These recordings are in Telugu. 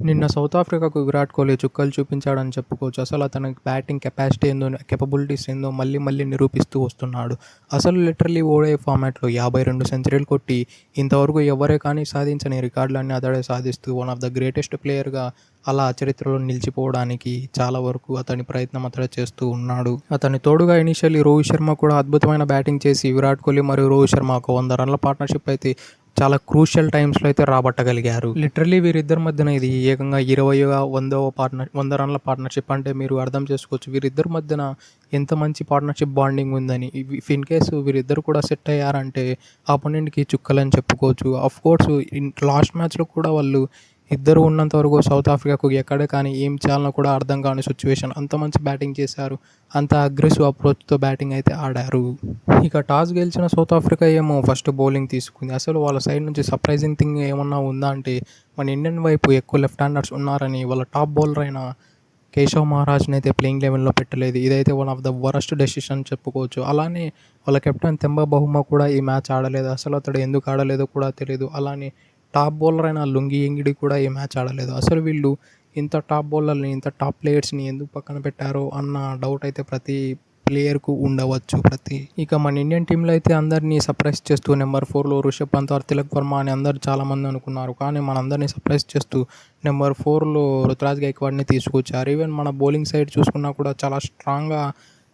నిన్న సౌత్ ఆఫ్రికాకు విరాట్ కోహ్లీ చుక్కలు చూపించాడని చెప్పుకోవచ్చు. అసలు అతని బ్యాటింగ్ కెపాసిటీ ఏందో, కేపబిలిటీస్ ఏందో మళ్ళీ మళ్ళీ నిరూపిస్తూ వస్తున్నాడు. అసలు లిటరల్లీ ఓడిఐ ఫార్మాట్‌లో 52 సెంచరీలు కొట్టి ఇంతవరకు ఎవ్వరే కానీ సాధించని రికార్డులన్నీ అతడే సాధిస్తూ వన్ ఆఫ్ ద గ్రేటెస్ట్ ప్లేయర్‌గా అలా చరిత్రలో నిలిచిపోవడానికి చాలా వరకు అతని ప్రయత్నం అతడే చేస్తూ ఉన్నాడు. అతని తోడుగా ఇనీషియల్లీ రోహిత్ శర్మ కూడా అద్భుతమైన బ్యాటింగ్ చేసి విరాట్ కోహ్లీ మరియు రోహిత్ శర్మ ఒక 100 రన్ల పార్ట్నర్‌షిప్ అయితే చాలా క్రూషియల్ టైమ్స్‌లో అయితే రాబట్టగలిగారు. లిటరల్లీ వీరిద్దరి మధ్యన ఇది ఏకంగా 20వ, 100 రన్ల పార్ట్నర్‌షిప్ అంటే మీరు అర్థం చేసుకోవచ్చు. వీరిద్దరి మధ్యన ఎంత మంచి పార్ట్నర్‌షిప్ బాండింగ్ ఉందని. ఇఫ్ ఇన్ కేస్ వీరిద్దరు కూడా సెట్ అయ్యారంటే ఆపోనెంట్‌కి చుక్కలని చెప్పుకోవచ్చు. ఆఫ్‌కోర్స్ లాస్ట్ మ్యాచ్‌లో కూడా వాళ్ళు ఇద్దరు ఉన్నంత వరకు సౌత్ ఆఫ్రికాకు ఎక్కడ కానీ ఏం చేయాలనో కూడా అర్థం కాని సిచ్యువేషన్. అంత మంచి బ్యాటింగ్ చేశారు. అంత అగ్రెసివ్ అప్రోచ్‌తో బ్యాటింగ్ అయితే ఆడారు. ఇక టాస్ గెలిచిన సౌత్ ఆఫ్రికా ఏమో ఫస్ట్ బౌలింగ్ తీసుకుంది. అసలు వాళ్ళ సైడ్ నుంచి సర్ప్రైజింగ్ థింగ్ ఏమన్నా ఉందా అంటే మన ఇండియన్ వైపు ఎక్కువ లెఫ్ట్ హ్యాండర్స్ ఉన్నారని వాళ్ళ టాప్ బౌలర్ అయిన కేశవ్ మహారాజ్‌ని అయితే ప్లేయింగ్ లెవెన్‌లో పెట్టలేదు. ఇదైతే one of the worst decision చెప్పుకోవచ్చు. అలానే వాళ్ళ కెప్టెన్ తెంబ బహుమా కూడా ఈ మ్యాచ్ ఆడలేదు. అసలు అతడు ఎందుకు ఆడలేదో కూడా తెలీదు. అలానే టాప్ బౌలర్ అయిన లుంగి ఎంగిడి కూడా ఈ మ్యాచ్ ఆడలేదు. అసలు వీళ్ళు ఇంత టాప్ బౌలర్‌ని, ఇంత టాప్ ప్లేయర్స్‌ని ఎందుకు పక్కన పెట్టారో అన్న డౌట్ అయితే ప్రతి ప్లేయర్‌కు ఉండవచ్చు. ఇక మన ఇండియన్ టీమ్‌లో అయితే అందరినీ సర్ప్రైజ్ చేస్తూ నెంబర్ 4లో రిషబ్ పంత్ ఆర్ తిలక్ వర్మ అని అందరూ చాలామంది అనుకున్నారు. కానీ మనందరినీ సర్ప్రైజ్ చేస్తూ నెంబర్ 4లో రుతురాజ్ గైక్వాడ్‌ని తీసుకొచ్చారు. ఈవెన్ మన బౌలింగ్ సైడ్ చూసుకున్నా కూడా చాలా స్ట్రాంగ్‌గా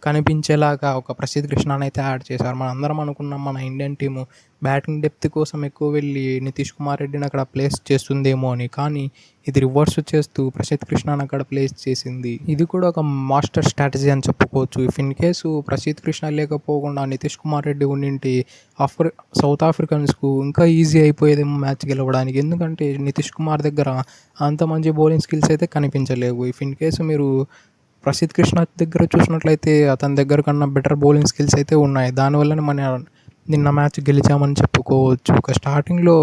కనిపించేలాగా ఒక ప్రసిద్ధ్ కృష్ణని అయితే యాడ్ చేశారు. మనందరం అనుకున్నాం మన ఇండియన్ టీము బ్యాటింగ్ డెప్త్ కోసం ఎక్కువ వెళ్ళి నితీష్ కుమార్ రెడ్డిని అక్కడ ప్లేస్ చేస్తుందేమో అని. కానీ ఇది రివర్స్ చేస్తూ ప్రసిద్ధ్ కృష్ణని అక్కడ ప్లేస్ చేసింది. ఇది కూడా ఒక మాస్టర్ స్ట్రాటజీ అని చెప్పుకోవచ్చు. If in case Prasidh Krishna లేకపోకుండా నితీష్ కుమార్ రెడ్డి ఉండింటే సౌత్ ఆఫ్రికన్స్‌కు ఇంకా ఈజీ అయిపోయేదేమో మ్యాచ్ గెలవడానికి. ఎందుకంటే నితీష్ కుమార్ దగ్గర అంత మంచి బౌలింగ్ స్కిల్స్ అయితే కనిపించలేవు. ఇఫ్ ఇన్ కేసు మీరు ప్రసిద్ధ్ కృష్ణ దగ్గర చూసినట్లయితే అతని దగ్గర కన్నా బెటర్ బౌలింగ్ స్కిల్స్ అయితే ఉన్నాయి. దానివల్లనే నిన్న మ్యాచ్ గెలిచామని చెప్పుకోవచ్చు. ఇక స్టార్టింగ్‌లో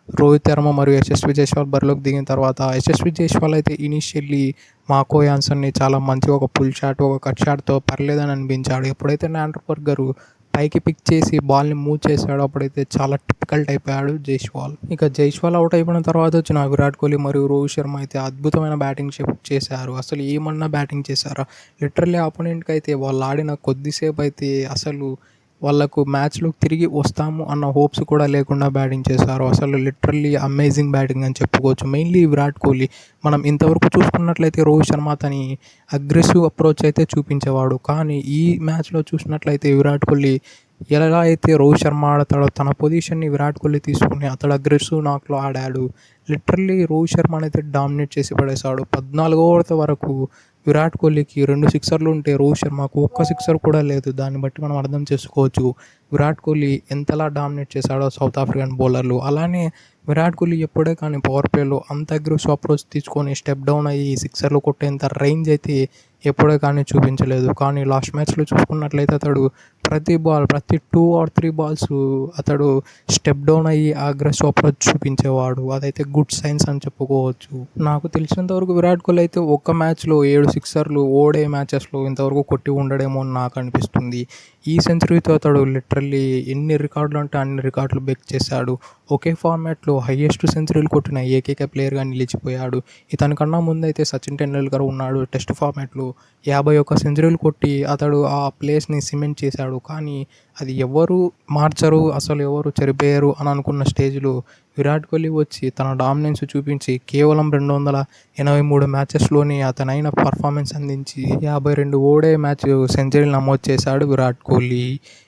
రోహిత్ శర్మ మరియు యశస్వి జైస్వాల్ బరిలోకి దిగిన తర్వాత యశస్వి జైస్వాల్ అయితే ఇనీషియల్లీ మార్కో యాన్సన్ని చాలా మంచిగా ఒక పుల్ షాట్, ఒక కట్ షాట్‌తో పర్లేదని అనిపించాడు. ఎప్పుడైతే నాండ్రబర్గర్ పైకి పిక్ చేసి బాల్‌ని మూవ్ చేశాడో అప్పుడైతే చాలా టిపికల్ట్ అయిపోయాడు జైస్వాల్. ఇక జైస్వాల్ అవుట్ అయిపోయిన తర్వాత వచ్చిన విరాట్ కోహ్లీ మరియు రోహిత్ శర్మ అయితే అద్భుతమైన బ్యాటింగ్ చేశారు. అసలు ఏమన్నా బ్యాటింగ్ చేశారా? లిటరల్లీ ఆపోనెంట్‌కి అయితే వాళ్ళు ఆడిన కొద్దిసేపు అయితే అసలు వాళ్ళకు మ్యాచ్‌లోకి తిరిగి వస్తాము అన్న హోప్స్ కూడా లేకుండా బ్యాటింగ్ చేశారు. అసలు లిటరల్లీ అమేజింగ్ బ్యాటింగ్ అని చెప్పుకోవచ్చు. మెయిన్‌లీ విరాట్ కోహ్లీ. మనం ఇంతవరకు చూసుకున్నట్లయితే రోహిత్ శర్మ అతని అగ్రెసివ్ అప్రోచ్ అయితే చూపించేవాడు. కానీ ఈ మ్యాచ్‌లో చూసినట్లయితే విరాట్ కోహ్లీ ఎలా అయితే రోహిత్ శర్మ ఆడతాడో తన పొజిషన్‌ని విరాట్ కోహ్లీ తీసుకొని అతడు అగ్రెసివ్ నాక్‌లో ఆడాడు. లిటరల్లీ రోహిత్ శర్మనైతే డామినేట్ చేసి పడేశాడు. 14వ ఓవర్ వరకు విరాట్ కోహ్లీకి 2 సిక్సర్లు ఉంటే రోహిత్ శర్మకు ఒక్క సిక్సర్ కూడా లేదు. దాన్ని బట్టి మనం అర్థం చేసుకోవచ్చు విరాట్ కోహ్లీ ఎంతలా డామినేట్ చేశాడో సౌత్ ఆఫ్రికన్ బౌలర్లు. అలానే విరాట్ కోహ్లీ ఎప్పుడే కానీ పవర్ ప్లేలో అంత అగ్రెసివ్ అప్రోచ్ తీసుకొని స్టెప్ డౌన్ అయ్యి సిక్సర్లు కొట్టేంత రేంజ్ అయితే ఎప్పుడే కానీ చూపించలేదు. కానీ లాస్ట్ మ్యాచ్‌లో చూసుకున్నట్లయితే అతడు ప్రతి 2 ఆర్ 3 బాల్స్ అతడు స్టెప్ డౌన్ అయ్యి అగ్రెసివ్ అప్రోచ్ చూపించేవాడు. అదైతే గుడ్ సైన్స్ అని చెప్పుకోవచ్చు. నాకు తెలిసినంత వరకు విరాట్ కోహ్లీ అయితే ఒక్క మ్యాచ్‌లో 7 సిక్సర్లు ఓడే మ్యాచెస్‌లో ఇంతవరకు కొట్టి ఉండడేమో అని నాకు అనిపిస్తుంది. ఈ సెంచరీతో అతడు లిటరల్లీ ఎన్ని రికార్డులు అంటే అన్ని రికార్డులు బ్రేక్ చేశాడు. ఒకే ఫార్మాట్‌లో హైయెస్ట్ సెంచరీలు కొట్టిన ఏకైక ప్లేయర్‌గా నిలిచిపోయాడు. ఇతనికన్నా ముందైతే సచిన్ టెండూల్కర్ ఉన్నాడు. టెస్ట్ ఫార్మాట్‌లో 51 సెంచరీలు కొట్టి అతడు ఆ ప్లేస్‌ని సిమెంట్ చేశాడు. కానీ అది ఎవరు మార్చరు, అసలు ఎవరు చెరిపేయరు అని అనుకున్న స్టేజ్‌లో విరాట్ కోహ్లీ వచ్చి తన డామినెన్స్ చూపించి కేవలం 283 మ్యాచెస్‌లోనే అతనైన పర్ఫార్మెన్స్ అందించి 52 ఓడే మ్యాచ్ సెంచరీలు నమోదు చేశాడు విరాట్ కోహ్లీ.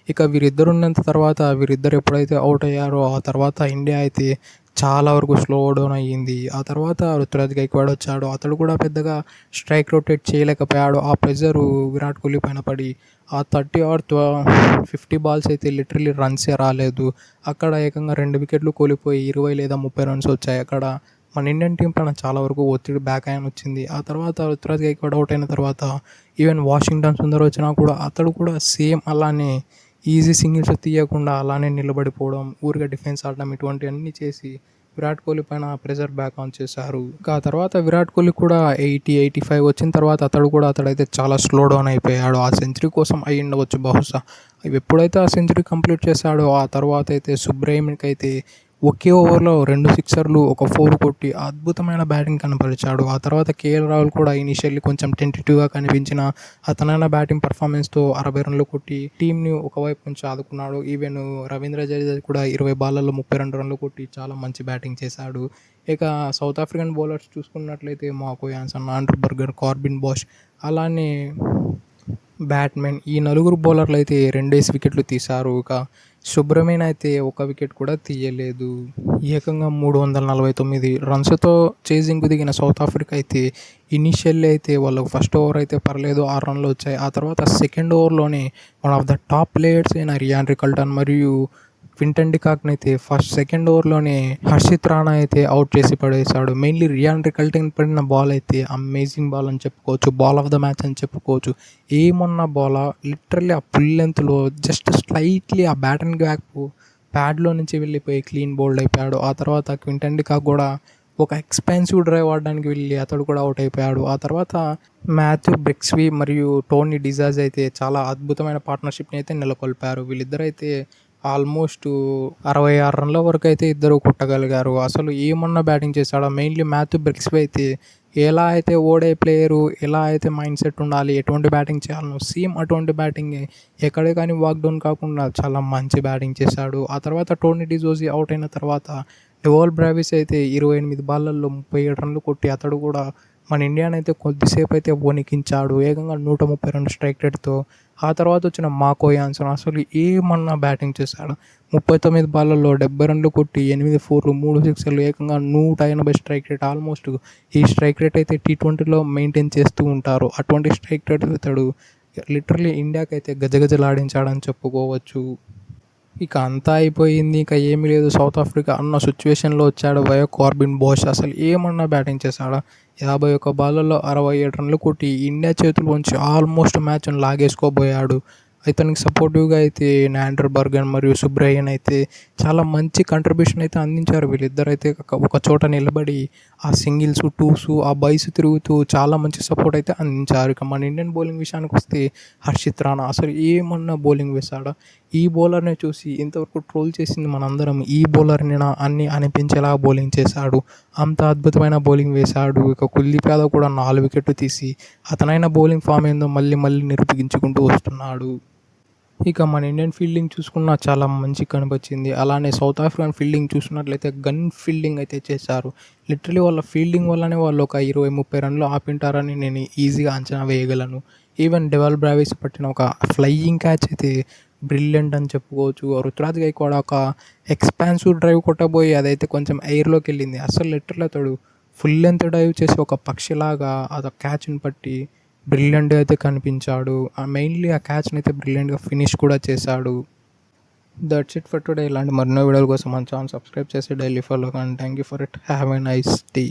ఇక వీరిద్దరు ఉన్నంత తర్వాత వీరిద్దరు ఎప్పుడైతే అవుట్ అయ్యారో ఆ తర్వాత ఇండియా అయితే చాలా వరకు స్లో డౌన్ అయ్యింది. ఆ తర్వాత రుతురాజ్ గైక్వాడ్ వచ్చాడు. అతడు కూడా పెద్దగా స్ట్రైక్ రొటేట్ చేయలేకపోయాడు. ఆ ప్రెజరు విరాట్ కోహ్లీ పైన పడి ఆ 30 ఆర్ 50 బాల్స్ అయితే లిటరల్లీ రన్సే రాలేదు. అక్కడ ఏకంగా 2 వికెట్లు కోల్పోయి 20 లేదా 30 రన్స్ వచ్చాయి. అక్కడ మన ఇండియన్ టీం పైన చాలా వరకు ఒత్తిడి బ్యాక్ అయిన వచ్చింది. ఆ తర్వాత రుతురాజ్ గైక్వాడ్ అవుట్ అయిన తర్వాత ఈవెన్ వాషింగ్టన్ సుందర్ వచ్చినా కూడా అతడు కూడా సేమ్ అలానే ఈజీ సింగిల్స్ తీయకుండా అలానే నిలబడిపోవడం, ఊరికే డిఫెన్స్ ఆడడం ఇటువంటివన్నీ చేసి విరాట్ కోహ్లీ పైన ప్రెజర్ బ్యాక్ ఆన్ చేశారు. ఇంకా ఆ తర్వాత విరాట్ కోహ్లీ కూడా 80, 85 వచ్చిన తర్వాత అతడైతే చాలా స్లో డౌన్ అయిపోయాడు. ఆ సెంచరీ కోసం అయి ఉండవచ్చు బహుశా. ఎప్పుడైతే ఆ సెంచరీ కంప్లీట్ చేశాడో ఆ తర్వాత అయితే సుబ్రహ్మణ్యంకి అయితే ఒకే ఓవర్‌లో 2 సిక్సర్లు, ఒక 4 కొట్టి అద్భుతమైన బ్యాటింగ్ కనబరిచాడు. ఆ తర్వాత కేఎల్ రాహుల్ కూడా ఇనీషియల్లీ కొంచెం టెంటేటివ్‌గా కనిపించినా అతనైన బ్యాటింగ్ పెర్ఫార్మెన్స్‌తో 60 రన్‌లు కొట్టి టీమ్‌ని ఒకవైపు నుంచి ఆదుకున్నాడు. ఈవెన్ రవీంద్ర జడేజా కూడా 20 బాల్లలో 32 రన్‌లు కొట్టి చాలా మంచి బ్యాటింగ్ చేశాడు. ఇక సౌత్ ఆఫ్రికన్ బౌలర్స్ చూసుకున్నట్లయితే Marco Jansen, Andrew Burger, Corbin Bosch అలానే బ్యాట్‌మెన్ ఈ నలుగురు బౌలర్లయితే 2 వికెట్లు తీశారు. ఇక సుబ్రమణ్యన్ అయితే ఒక వికెట్ కూడా తీయలేదు. ఏకంగా 349 రన్స్‌తో చేజింగ్‌కు దిగిన సౌత్ ఆఫ్రికా అయితే ఇనీషియల్లీ అయితే వాళ్ళకు ఫస్ట్ ఓవర్ అయితే పర్లేదు 6 రన్‌లు వచ్చాయి. ఆ తర్వాత సెకండ్ ఓవర్‌లోనే one of the top players అయిన రియాన్ రికల్టన్ మరియు క్వింటన్ డికాక్‌ని అయితే సెకండ్ ఓవర్‌లోనే హర్షిత్ రాణా అయితే అవుట్ చేసి పడేశాడు. మెయిన్‌లీ రియాన్ రికల్టన్ పడిన బాల్ అయితే అమేజింగ్ బాల్ అని చెప్పుకోవచ్చు. బాల్ ఆఫ్ ద మ్యాచ్ అని చెప్పుకోవచ్చు. ఏమన్నా బాలా లిటరల్లీ ఆ ఫుల్ లెంగ్త్‌లో జస్ట్ స్లైట్‌లీ ఆ బ్యాట్ అండ్ గ్యాప్ ప్యాడ్‌లో నుంచి వెళ్ళిపోయి క్లీన్ బౌల్డ్ అయిపోయాడు. ఆ తర్వాత క్వింటన్ డికాక్ కూడా ఒక ఎక్స్‌పెన్సివ్ డ్రైవ్ ఆడడానికి వెళ్ళి అతడు కూడా అవుట్ అయిపోయాడు. ఆ తర్వాత మాథ్యూ బ్రెక్స్‌బీ మరియు టోనీ డిజాజ్ అయితే చాలా అద్భుతమైన పార్ట్నర్‌షిప్‌ని అయితే నెలకొల్పారు. వీళ్ళిద్దరైతే ఆల్మోస్ట్ 66 రన్ల వరకు అయితే ఇద్దరు కొట్టగలిగారు. అసలు ఏమన్నా బ్యాటింగ్ చేశాడా? మెయిన్‌లీ మాథ్యూ బ్రెక్స్‌బీ అయితే ఎలా అయితే ఓడే ప్లేయరు, ఎలా అయితే మైండ్ సెట్ ఉండాలి, ఎటువంటి బ్యాటింగ్ చేయాలనో సేమ్ అటువంటి బ్యాటింగే ఎక్కడే కానీ వాక్ డౌన్ కాకుండా చాలా మంచి బ్యాటింగ్ చేశాడు. ఆ తర్వాత టోనీ డిజోజీ అవుట్ అయిన తర్వాత డెవాల్ బ్రావిస్ అయితే 28 బాల్లలో 37 రన్లు కొట్టి అతడు కూడా మన ఇండియాని అయితే కొద్దిసేపు అయితే వణికించాడు. ఏకంగా 132 స్ట్రైక్ రేట్‌తో. ఆ తర్వాత వచ్చిన మార్కో యాన్సన్ అసలు ఏమన్నా బ్యాటింగ్ చేశాడా? 39 బాల్లలో 70 రన్లు కొట్టి 8 ఫోర్లు, 3 సిక్సర్లు ఏకంగా 180 స్ట్రైక్ రేట్. ఆల్మోస్ట్ ఈ స్ట్రైక్ రేట్ అయితే టీ20లో మెయింటైన్ చేస్తూ ఉంటారు. అటువంటి స్ట్రైక్ రేట్ ఇతడు లిటరల్లీ ఇండియాకైతే గజగజలాడించాడని చెప్పుకోవచ్చు. ఇక అంతా అయిపోయింది. ఇక ఏమీ లేదు. సౌత్ ఆఫ్రికా అన్న సిచ్యువేషన్‌లో వచ్చాడు కార్బిన్ బాష్. అసలు ఏమన్నా బ్యాటింగ్ చేశాడా? 51 బాల్లలో 67 రన్లు కొట్టి ఇండియా చేతిలోంచి ఆల్మోస్ట్ మ్యాచ్‌ని లాగేసుకోబోయాడు. ఇతనికి సపోర్టివ్‌గా అయితే ఆండ్రూ బర్గన్ మరియు సుబ్రమణ్యన్ అయితే చాలా మంచి కంట్రిబ్యూషన్ అయితే అందించారు. వీళ్ళిద్దరైతే ఒక చోట నిలబడి ఆ సింగిల్స్, టూస్, ఆ బైస్ తిరుగుతూ చాలా మంచి సపోర్ట్ అయితే అందించారు. ఇక మన ఇండియన్ బౌలింగ్ విషయానికొస్తే హర్షిత్ రాణా అసలు ఏమన్నా బౌలింగ్ వేశాడా? ఈ బౌలర్‌ని చూసి ఇంతవరకు ట్రోల్ చేసింది మనందరం. ఈ బౌలర్‌నేనా అని అనిపించేలా బౌలింగ్ చేశాడు. అంత అద్భుతమైన బౌలింగ్ వేశాడు. ఇక కుల్దీప్ యాదవ్ కూడా 4 వికెట్లు తీసి అతనైన బౌలింగ్ ఫామ్ ఏందో మళ్ళీ మళ్ళీ నిరూపించుకుంటూ వస్తున్నాడు. ఇక మన ఇండియన్ ఫీల్డింగ్ చూసుకున్నా చాలా మంచిగా కనిపించింది. అలానే సౌత్ ఆఫ్రికన్ ఫీల్డింగ్ చూసుకున్నట్లయితే గన్ ఫీల్డింగ్ అయితే చేశారు. లిటరల్లీ వాళ్ళ ఫీల్డింగ్ వల్లనే వాళ్ళు ఒక 20, 30 రన్లు ఆపింటారని నేను ఈజీగా అంచనా వేయగలను. ఈవెన్ డెవాల్ బ్రావిస్ పట్టిన ఒక ఫ్లయింగ్ క్యాచ్ అయితే బ్రిలియంట్ అని చెప్పుకోవచ్చు. రుతురాజ్ గైక్వాడ్ ఒక ఎక్స్పాన్సివ్ డ్రైవ్ కొట్టబోయి అదైతే కొంచెం ఎయిర్‌లోకి వెళ్ళింది. అసలు లిటరల్లీ అతడు ఫుల్ లెంగ్త్ డైవ్ చేసి ఒక పక్షిలాగా ఆ క్యాచ్‌ని పట్టి బ్రిలియంట్‌గా అయితే కనిపించాడు. మెయిన్‌లీ ఆ క్యాచ్‌ని అయితే బ్రిలియంట్‌గా ఫినిష్ కూడా చేశాడు. That's it for today. ఇలాంటి మరెన్నో వీడియోల కోసం మన ఛానల్ సబ్స్క్రైబ్ చేసి డైలీ ఫాలో కండి. Thank you for it. Have a nice day.